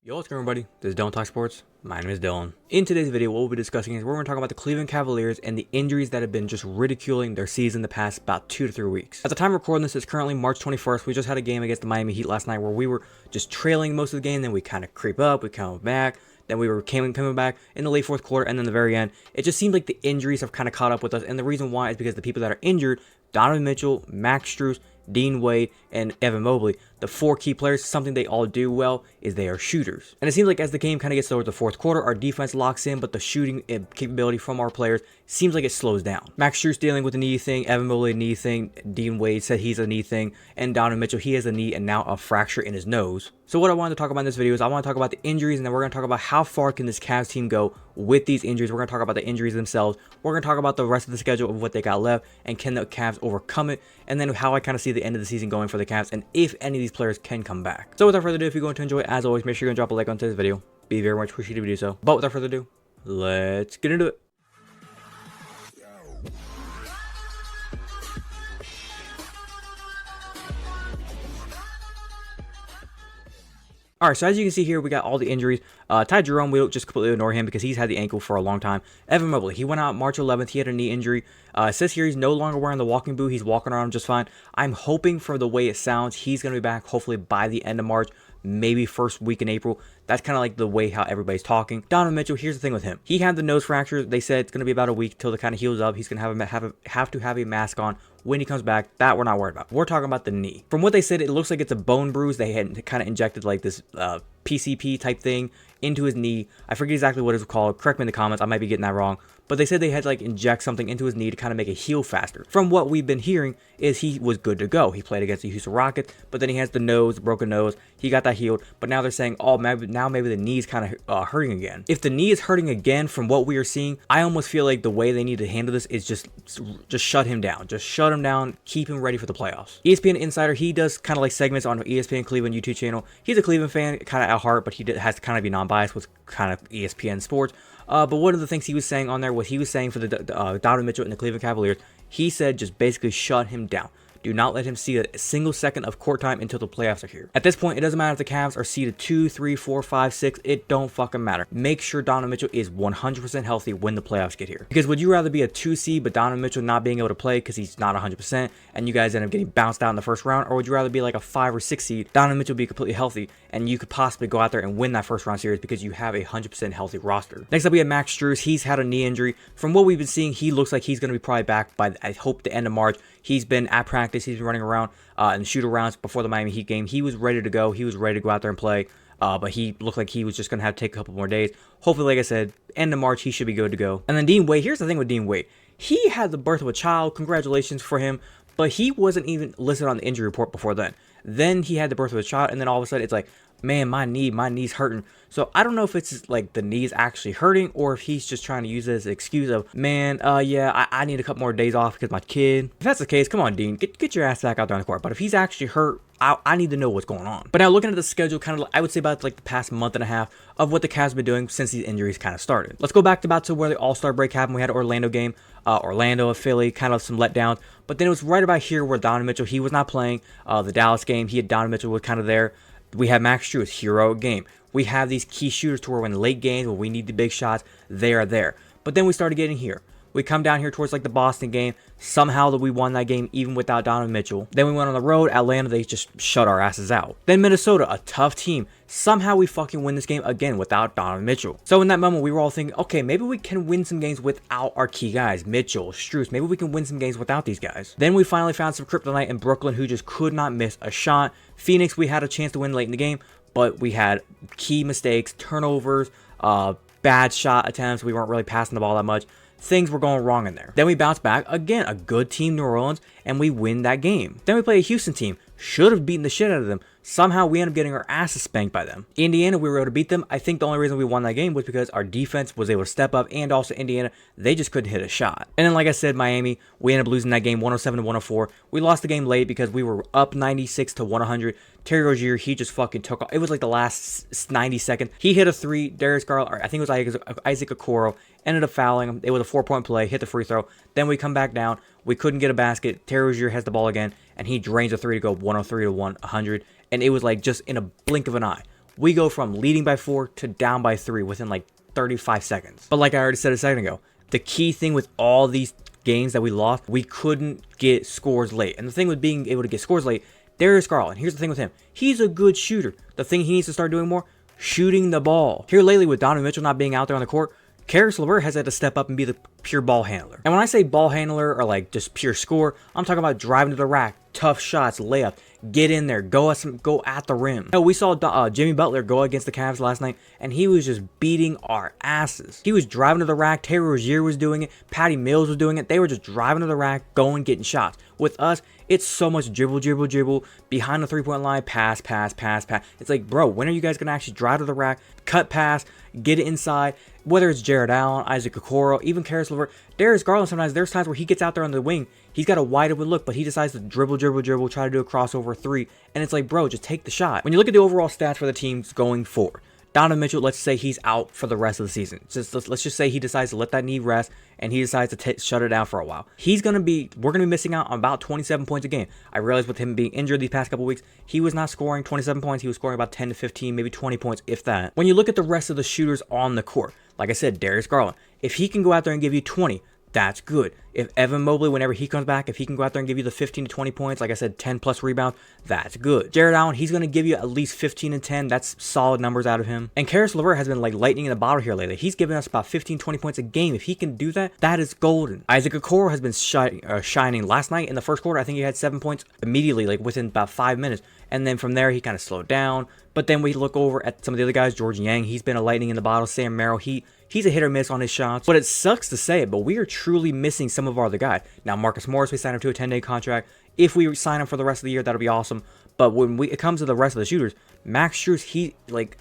Yo, what's going on, everybody? This is Dylan Talk Sports. My name is Dylan. In today's video, what we'll be discussing is we're going to talk about the Cleveland Cavaliers and the injuries that have been just ridiculing their season the past about 2 to 3 weeks. At the time of recording this, it's currently March 21st. We just had a game against the Miami Heat last night where we were just trailing most of the game, then we kind of creep up, we come back, then we were coming back in the late fourth quarter, and then the very end. It just seems like the injuries have kind of caught up with us, and the reason why is because the people that are injured, Donovan Mitchell, Max Strus, Dean Wade, and Evan Mobley, the 4 key players, something they all do well is they are shooters. And it seems like as the game kind of gets towards the fourth quarter, our defense locks in, but the shooting capability from our players seems like it slows down. Max Strus dealing with a knee thing, Evan Mobley a knee thing, Dean Wade said he's a knee thing, and Donovan Mitchell, he has a knee and now a fracture in his nose. So what I wanted to talk about in this video is I want to talk about the injuries, and then we're going to talk about how far can this Cavs team go with these injuries. We're going to talk about the injuries themselves. We're going to talk about the rest of the schedule of what they got left, and can the Cavs overcome it, and then how I kind of see the end of the season going for the Cavs, and if any of these players can come back. So without further ado, if you're going to enjoy it, as always, make sure you're going to drop a like on today's video. Be very much appreciated if you do so. But without further ado, let's get into it. Alright, so as you can see here, we got all the injuries. Ty Jerome, we don't just completely ignore him because he's had the ankle for a long time. Evan Mobley, he went out March 11th. He had a knee injury. It says here he's no longer wearing the walking boot. He's walking around just fine. I'm hoping for the way it sounds, he's going to be back hopefully by the end of March, maybe first week in April. That's kind of like the way how everybody's talking. Donovan Mitchell, here's the thing with him. He had the nose fracture. They said it's going to be about a week till it kind of heals up. He's going to have to have a mask on when he comes back. That we're not worried about. We're talking about the knee. From what they said, it looks like it's a bone bruise. They had kind of injected like this PCP type thing into his knee. I forget exactly what it's called. Correct me in the comments. I might be getting that wrong. But they said they had to like inject something into his knee to kind of make it heal faster. From what we've been hearing is he was good to go. He played against the Houston Rockets, but then he has the broken nose. He got that healed. But now they're saying, oh, maybe the knee's kind of hurting again. If the knee is hurting again from what we are seeing, I almost feel like the way they need to handle this is just shut him down. Just shut him down. Keep him ready for the playoffs. ESPN Insider, he does kind of like segments on ESPN Cleveland YouTube channel. He's a Cleveland fan, kind of at heart, but he has to kind of be non-biased with kind of ESPN sports. But one of the things he was saying on there, what he was saying for the Donovan Mitchell and the Cleveland Cavaliers, he said just basically shut him down. Do not let him see a single second of court time until the playoffs are here. At this point, it doesn't matter if the Cavs are seeded 2, 3, 4, 5, 6. It don't fucking matter. Make sure Donovan Mitchell is 100% healthy when the playoffs get here. Because would you rather be a 2 seed but Donovan Mitchell not being able to play because he's not 100% and you guys end up getting bounced out in the first round? Or would you rather be like a 5 or 6 seed, Donovan Mitchell be completely healthy, and you could possibly go out there and win that first round series because you have a 100% healthy roster? Next up, we have Max Strus. He's had a knee injury. From what we've been seeing, he looks like he's going to be probably back by, I hope, the end of March. He's been at practice. He's been running around and shoot arounds before the Miami Heat game. He was ready to go. He was ready to go out there and play. But he looked like he was just going to have to take a couple more days. Hopefully, like I said, end of March, he should be good to go. And then Dean Wade, here's the thing with Dean Wade. He had the birth of a child. Congratulations for him. But he wasn't even listed on the injury report before then. Then he had the birth of a child, and then all of a sudden, it's like, man, my knee's hurting. So I don't know if it's like the knee's actually hurting or if he's just trying to use it as an excuse of, man, yeah, I need a couple more days off because my kid. If that's the case, come on, Dean, get your ass back out there on the court. But if he's actually hurt, I need to know what's going on. But now looking at the schedule, kind of, I would say about like the past month and a half of what the Cavs have been doing since these injuries kind of started. Let's go back to about to where the All-Star break happened. We had an Orlando game, Orlando, Philly, kind of some letdowns. But then it was right about here where Donovan Mitchell, he was not playing. The Dallas game, Donovan Mitchell was kind of there. We have Max Strus, hero game. We have these key shooters to where when late games, when we need the big shots, they are there. But then we started getting here. We come down here towards like the Boston game. Somehow that we won that game even without Donovan Mitchell. Then we went on the road. Atlanta, they just shut our asses out. Then Minnesota, a tough team. Somehow we fucking win this game again without Donovan Mitchell. So in that moment, we were all thinking, okay, maybe we can win some games without our key guys, Mitchell, Strus. Maybe we can win some games without these guys. Then we finally found some kryptonite in Brooklyn, who just could not miss a shot. Phoenix, we had a chance to win late in the game, but we had key mistakes, turnovers, bad shot attempts. We weren't really passing the ball that much. Things were going wrong in there. Then we bounce back again, a good team, New Orleans, and we win that game. Then we play a Houston team, should have beaten the shit out of them. Somehow we end up getting our asses spanked by them. Indiana, we were able to beat them. I think the only reason we won that game was because our defense was able to step up, and also Indiana, they just couldn't hit a shot. And then, like I said, Miami, we ended up losing that game 107-104. We lost the game late because we were up 96-100. Terry Rozier, he just fucking took off. It was like the last 90 seconds. He hit a 3. Darius Garland, I think it was Isaac Okoro, ended up fouling him. It was a 4-point play, hit the free throw. Then we come back down. We couldn't get a basket. Terry Rozier has the ball again, and he drains a 3 to go 103-100. And it was like just in a blink of an eye. we go from leading by 4 to down by 3 within like 35 seconds. But like I already said a second ago, the key thing with all these games that we lost, we couldn't get scores late. And the thing with being able to get scores late, Darius Garland, here's the thing with him. He's a good shooter. The thing he needs to start doing more, shooting the ball. Here lately with Donovan Mitchell not being out there on the court, Caris LeVert has had to step up and be the pure ball handler. And when I say ball handler or like just pure score, I'm talking about driving to the rack, tough shots, layup, get in there, go at the rim. We saw Jimmy Butler go against the Cavs last night, and he was just beating our asses. He was driving to the rack. Terry Rozier was doing it. Patty Mills was doing it. They were just driving to the rack, going, getting shots. With us, it's so much dribble, behind the three-point line, pass. It's like, bro, when are you guys going to actually drive to the rack, cut pass, get it inside? Whether it's Jared Allen, Isaac Okoro, even Caris LeVert, Darius Garland, sometimes there's times where he gets out there on the wing, he's got a wide open look, but he decides to dribble, try to do a crossover 3, and it's like, bro, just take the shot. When you look at the overall stats for the teams going forward, Donovan Mitchell, let's say he's out for the rest of the season. Let's just say he decides to let that knee rest and he decides to shut it down for a while. We're going to be missing out on about 27 points a game. I realize with him being injured these past couple weeks, he was not scoring 27 points. He was scoring about 10 to 15, maybe 20 points, if that. When you look at the rest of the shooters on the court, like I said, Darius Garland, if he can go out there and give you 20, that's good. If Evan Mobley, whenever he comes back, if he can go out there and give you the 15 to 20 points, like I said, 10 plus rebounds, that's good. Jared Allen, he's going to give you at least 15 and 10. That's solid numbers out of him. And Caris LeVert has been like lightning in the bottle here lately. He's giving us about 15, 20 points a game. If he can do that, that is golden. Isaac Okoro has been shining. Last night in the first quarter, I think he had 7 points immediately, like within about 5 minutes. And then from there, he kind of slowed down. But then we look over at some of the other guys. George Yang, he's been a lightning in the bottle. Sam Merrill, he's a hit or miss on his shots. But it sucks to say it, but we are truly missing some of our other guys. Now, Marcus Morris, we signed him to a 10-day contract. If we sign him for the rest of the year, that'll be awesome. But when it comes to the rest of the shooters, Max Strus,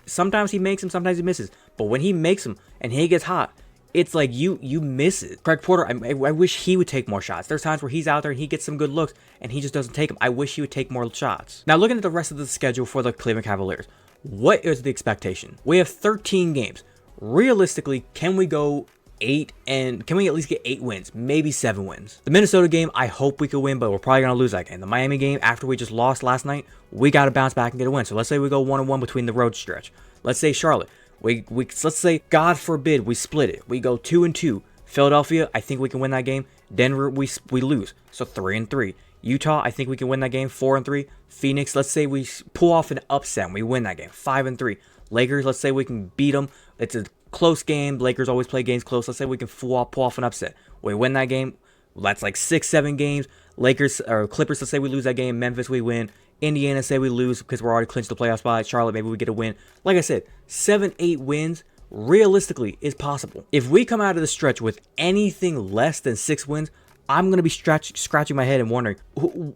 sometimes he makes them, sometimes he misses. But when he makes them and he gets hot, it's like you miss it. Craig Porter, I wish he would take more shots. There's times where he's out there and he gets some good looks and he just doesn't take them. I wish he would take more shots. Now, looking at the rest of the schedule for the Cleveland Cavaliers, what is the expectation? We have 13 games. Realistically, can we go 8 and can we at least get 8 wins, maybe 7 wins? The Minnesota game, I hope we could win, but we're probably going to lose that game. The Miami game, after we just lost last night, we got to bounce back and get a win. So let's say we go 1-1 between the road stretch. Let's say Charlotte. Let's say, God forbid, we split it. We go 2-2. Philadelphia, I think we can win that game. Denver, we lose. So 3-3. Utah, I think we can win that game. 4-3. Phoenix, let's say we pull off an upset and we win that game. 5-3. Lakers, let's say we can beat them. It's a close game. Lakers always play games close. Let's say we can pull off an upset. We win that game. That's like 6-7 games. Lakers or Clippers, let's say we lose that game. Memphis, we win. Indiana, say we lose because we're already clinched the playoff spot. Charlotte, maybe we get a win. Like I said, 7-8 wins realistically is possible. If we come out of the stretch with anything less than 6 wins, I'm going to be scratching my head and wondering,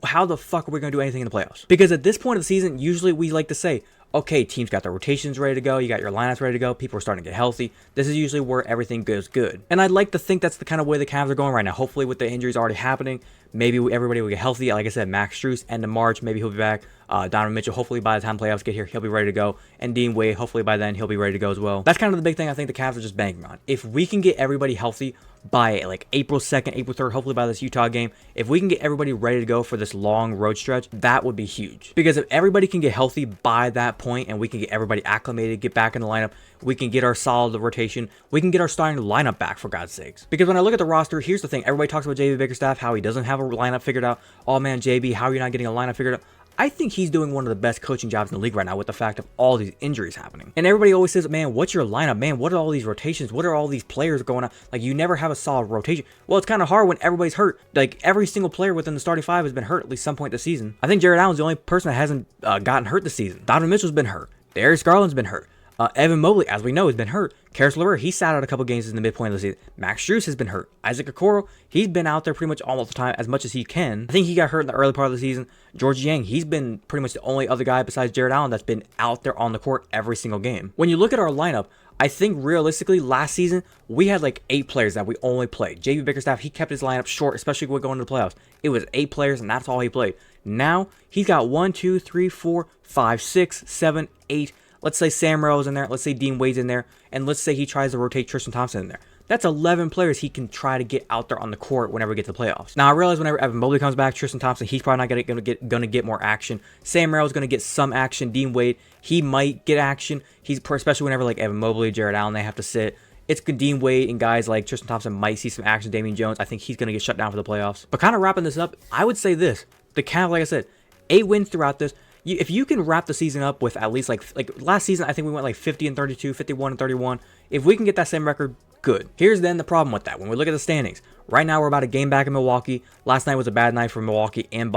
how the fuck are we going to do anything in the playoffs? Because at this point of the season, usually we like to say, okay, teams got their rotations ready to go. You got your lineups ready to go. People are starting to get healthy. This is usually where everything goes good. And I'd like to think that's the kind of way the Cavs are going right now. Hopefully with the injuries already happening, maybe everybody will get healthy. Like I said, Max Strus, end of March, maybe he'll be back. Donovan Mitchell, hopefully by the time playoffs get here, he'll be ready to go. And Dean Wade, hopefully by then, he'll be ready to go as well. That's kind of the big thing I think the Cavs are just banking on. If we can get everybody healthy by like April 2nd, April 3rd, hopefully by this Utah game, if we can get everybody ready to go for this long road stretch, that would be huge. Because if everybody can get healthy by that point and we can get everybody acclimated, get back in the lineup, we can get our solid rotation, we can get our starting lineup back, for God's sakes. Because when I look at the roster, here's the thing. Everybody talks about JB Bickerstaff, how he doesn't have a lineup figured out. Oh man, JB, how are you not getting a lineup figured out? I think he's doing one of the best coaching jobs in the league right now with the fact of all these injuries happening. And everybody always says, man, what's your lineup? Man, what are all these rotations? What are all these players going on? Like, you never have a solid rotation. Well, it's kind of hard when everybody's hurt. Like, every single player within the starting 5 has been hurt at least some point this season. I think Jared Allen's the only person that hasn't gotten hurt this season. Donovan Mitchell's been hurt. Darius Garland's been hurt. Evan Mobley, as we know, has been hurt. Caris LeVert, he sat out a couple games in the midpoint of the season. Max Strus has been hurt. Isaac Okoro, he's been out there pretty much all the time, as much as he can. I think he got hurt in the early part of the season. George Yang, he's been pretty much the only other guy besides Jared Allen that's been out there on the court every single game. When you look at our lineup, I think realistically last season, we had like 8 players that we only played. JB Bickerstaff, he kept his lineup short, especially when going to the playoffs. It was 8 players and that's all he played. Now, he's got 1, 2, 3, 4, 5, 6, 7, 8. Let's say Sam Merrill's in there. Let's say Dean Wade's in there. And let's say he tries to rotate Tristan Thompson in there. That's 11 players he can try to get out there on the court whenever we get to the playoffs. Now, I realize whenever Evan Mobley comes back, Tristan Thompson, he's probably not gonna get more action. Sam Merrill's gonna get some action. Dean Wade, he might get action. He's especially whenever like Evan Mobley, Jared Allen, they have to sit. It's good. Dean Wade and guys like Tristan Thompson might see some action. Damian Jones, I think he's gonna get shut down for the playoffs. But kind of wrapping this up, I would say this: the Cavs, like I said, 8 wins throughout this. If you can wrap the season up with at least like last season, I think we went like 50-32, 51-31. If we can get that same record, good. Here's then the problem with that. When we look at the standings, right now we're about a game back in Milwaukee. Last night was a bad night for Milwaukee and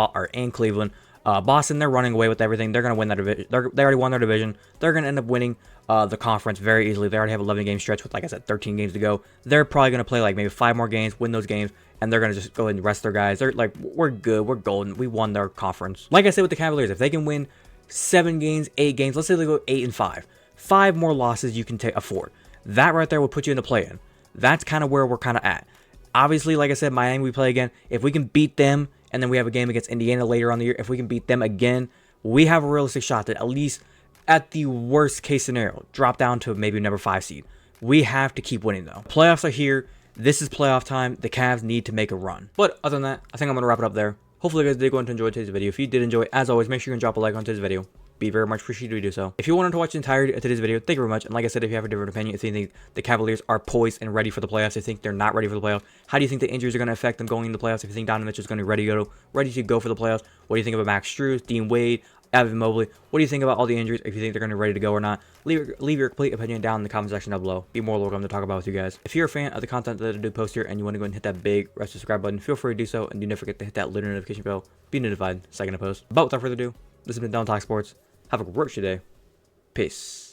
Cleveland. Boston, they're running away with everything. They're going to win that division. They already won their division. They're going to end up winning the conference very easily. They already have an 11-game stretch with, like I said, 13 games to go. They're probably going to play like maybe 5 more games, win those games, and they're going to just go ahead and rest their guys. They're like, we're good. We're golden. We won their conference. Like I said with the Cavaliers, if they can win 7 games, 8 games, let's say they go 8-5. 5 more losses you can afford. That right there will put you in the play-in. That's kind of where we're kind of at. Obviously, like I said, Miami we play again. If we can beat them, and then we have a game against Indiana later on the year, if we can beat them again, we have a realistic shot to at least, at the worst case scenario, drop down to maybe number 5 seed. We have to keep winning though. Playoffs are here. This is playoff time. The Cavs need to make a run. But other than that, I think I'm going to wrap it up there. Hopefully you guys did go on to enjoy today's video. If you did enjoy, as always, make sure you can drop a like on today's video. Be very much appreciated if you do so. If you wanted to watch the entirety of today's video, thank you very much. And like I said, if you have a different opinion, if you think the Cavaliers are poised and ready for the playoffs, if you think they're not ready for the playoffs, how do you think the injuries are going to affect them going into the playoffs? If you think Donovan Mitchell is going to be ready to go for the playoffs, what do you think about Max Strus, Dean Wade, Evan Mobley? What do you think about all the injuries? If you think they're going to be ready to go or not, leave your complete opinion down in the comment section down below. Be more welcome to talk about with you guys. If you're a fan of the content that I do post here and you want to go and hit that big red subscribe button, feel free to do so, and do not forget to hit that little notification bell. Be notified the second I post. But without further ado, this has been Dylan Talk Sports. Have a great day. Peace.